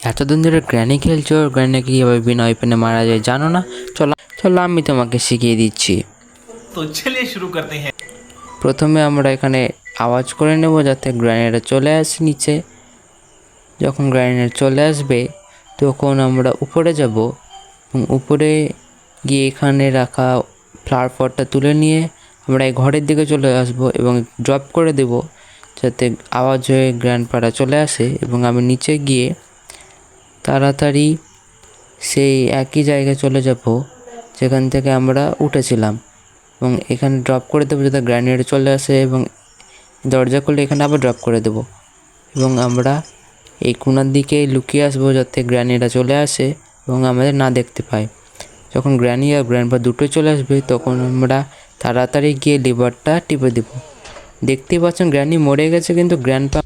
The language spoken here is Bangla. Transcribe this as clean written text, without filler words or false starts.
এতদিন ধরে গ্র্যানি খেলছো, গ্র্যানিকে কীভাবে বিনা ওয়েপেনে মারা যায় জানো না? চলো চলো আমি তোমাকে শিখিয়ে দিচ্ছি। तो चलिए शुरू करते हैं। প্রথমে আমরা এখানে আওয়াজ করে নেব যাতে গ্র্যানিটা চলে আসে নিচে। যখন গ্র্যানিটা চলে আসবে তখন আমরা উপরে যাব এবং উপরে গিয়ে এখানে রাখা ফ্লাওয়ার পটটা তুলে নিয়ে আমরা এই ঘরের দিকে চলে আসব এবং ড্রপ করে দেব যাতে আওয়াজ হয়ে গ্র্যান্ডপাটা চলে আসে। এবং আমি নিচে গিয়ে তাড়াতাড়ি সেই একই জায়গায় চলে যাব যেখান থেকে আমরা উঠেছিলাম এবং এখানে ড্রপ করে দেবো যাতে গ্র্যানেড চলে আসে এবং দরজা খুলে এখানে আবার ড্রপ করে দেবো এবং আমরা এই কোণার দিকে লুকিয়ে আসবো যাতে গ্র্যানিটা চলে আসে এবং আমাদের না দেখতে পায়। যখন গ্র্যানি আর গ্র্যান্ডপা দুটোই চলে আসবে তখন আমরা তাড়াতাড়ি গিয়ে লিভারটা টিপে দেবো। দেখতেই পাচ্ছেন গ্র্যানি মরে গেছে কিন্তু গ্র্যান্ডপা